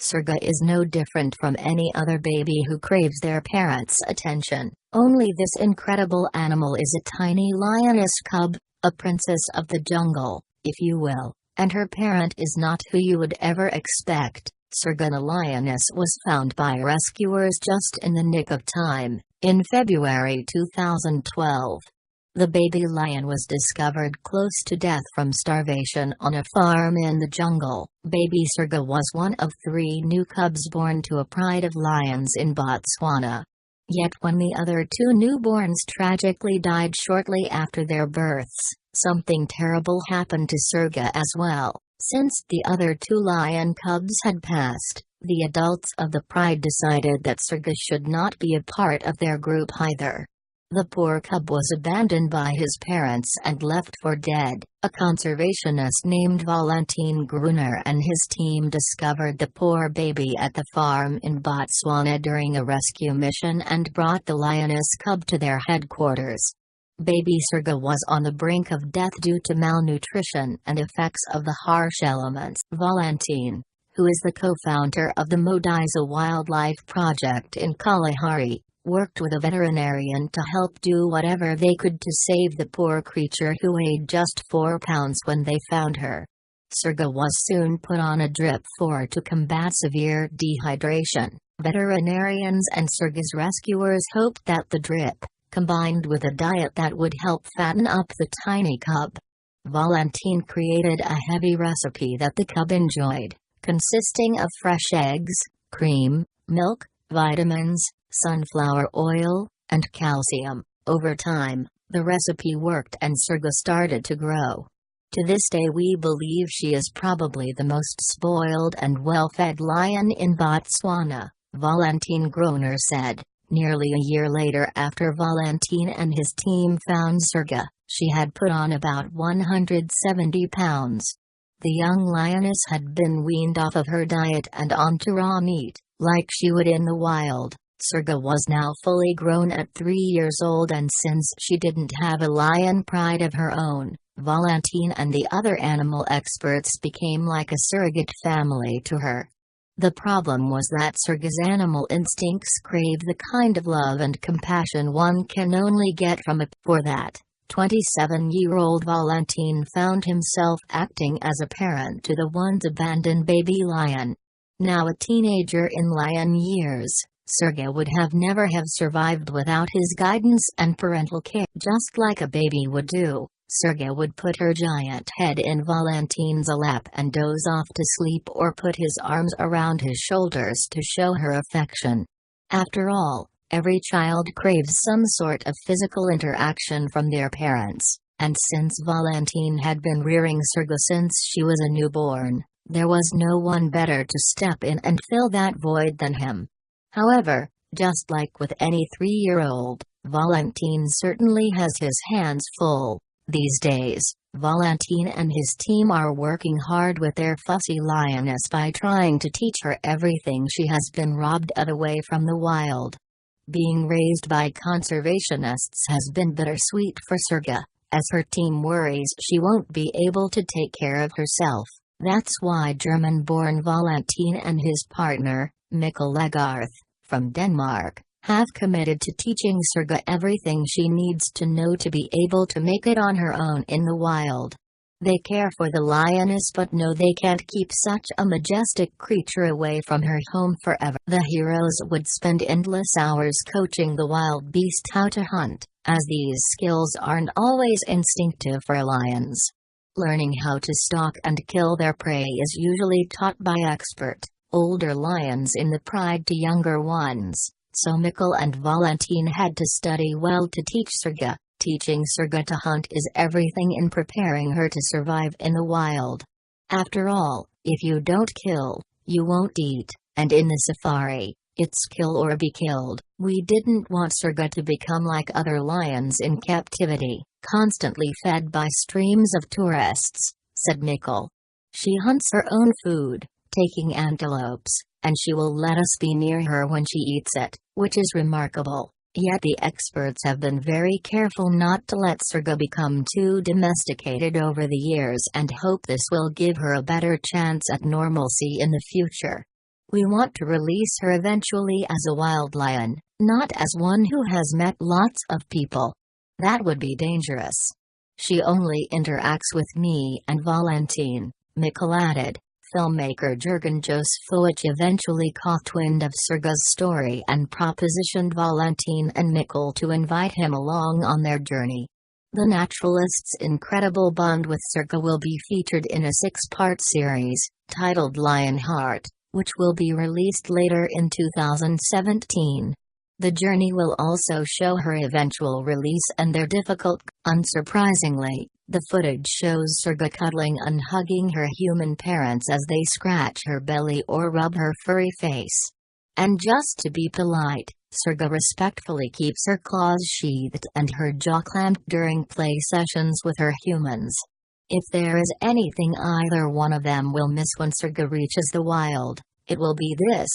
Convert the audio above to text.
Surga is no different from any other baby who craves their parents' attention, only this incredible animal is a tiny lioness cub, a princess of the jungle, if you will, and her parent is not who you would ever expect. Surga the lioness was found by rescuers just in the nick of time, in February 2012. The baby lion was discovered close to death from starvation on a farm in the jungle. Baby Surga was one of 3 new cubs born to a pride of lions in Botswana. Yet when the other 2 newborns tragically died shortly after their births, something terrible happened to Surga as well. Since the other 2 lion cubs had passed, the adults of the pride decided that Surga should not be a part of their group either. The poor cub was abandoned by his parents and left for dead. A conservationist named Valentin Gruner and his team discovered the poor baby at the farm in Botswana during a rescue mission and brought the lioness cub to their headquarters. Baby Surga was on the brink of death due to malnutrition and effects of the harsh elements. Valentin, who is the co-founder of the Modisa Wildlife Project in Kalahari, worked with a veterinarian to help do whatever they could to save the poor creature who weighed just 4 pounds when they found her. Surga was soon put on a drip for to combat severe dehydration. Veterinarians and Surga's rescuers hoped that the drip, combined with a diet that would help fatten up the tiny cub. Valentin created a heavy recipe that the cub enjoyed, consisting of fresh eggs, cream, milk, vitamins, sunflower oil, and calcium. Over time, the recipe worked and Surga started to grow. To this day we believe she is probably the most spoiled and well-fed lion in Botswana, Valentin Gruner said. Nearly a year later after Valentin and his team found Surga, she had put on about 170 pounds. The young lioness had been weaned off of her diet and onto raw meat, like she would in the wild. Surga was now fully grown at 3 years old, and since she didn't have a lion pride of her own, Valentin and the other animal experts became like a surrogate family to her. The problem was that Surga's animal instincts craved the kind of love and compassion one can only get from a. For that, 27-year-old Valentin found himself acting as a parent to the once abandoned baby lion. Now a teenager in lion years, Surga would have never have survived without his guidance and parental care. Just like a baby would do, Surga would put her giant head in Valentin's lap and doze off to sleep or put his arms around his shoulders to show her affection. After all, every child craves some sort of physical interaction from their parents, and since Valentin had been rearing Surga since she was a newborn, there was no one better to step in and fill that void than him. However, just like with any 3-year-old, Valentin certainly has his hands full. These days, Valentin and his team are working hard with their fussy lioness by trying to teach her everything she has been robbed of away from the wild. Being raised by conservationists has been bittersweet for Surga, as her team worries she won't be able to take care of herself. That's why German-born Valentin and his partner, Mikkel Legarth, from Denmark, have committed to teaching Surga everything she needs to know to be able to make it on her own in the wild. They care for the lioness but know they can't keep such a majestic creature away from her home forever. The heroes would spend endless hours coaching the wild beast how to hunt, as these skills aren't always instinctive for lions. Learning how to stalk and kill their prey is usually taught by expert, older lions in the pride to younger ones, so Mikkel and Valentin had to study well to teach Surga. Teaching Surga to hunt is everything in preparing her to survive in the wild. After all, if you don't kill, you won't eat, and in the safari, it's kill or be killed. We didn't want Surga to become like other lions in captivity, constantly fed by streams of tourists, said Mikkel. She hunts her own food, taking antelopes, and she will let us be near her when she eats it, which is remarkable. Yet the experts have been very careful not to let Surga become too domesticated over the years and hope this will give her a better chance at normalcy in the future. We want to release her eventually as a wild lion, not as one who has met lots of people. That would be dangerous. She only interacts with me and Valentine, Mikkel added. Filmmaker Jurgen Josefowicz eventually caught wind of Sergej's story and propositioned Valentine and Mikkel to invite him along on their journey. The naturalist's incredible bond with Sergej will be featured in a 6-part series, titled Lionheart, which will be released later in 2017. The journey will also show her eventual release and their difficult. Unsurprisingly, the footage shows Sergej cuddling and hugging her human parents as they scratch her belly or rub her furry face. And just to be polite, Sergej respectfully keeps her claws sheathed and her jaw clamped during play sessions with her humans. If there is anything either one of them will miss when Sergej reaches the wild, it will be this.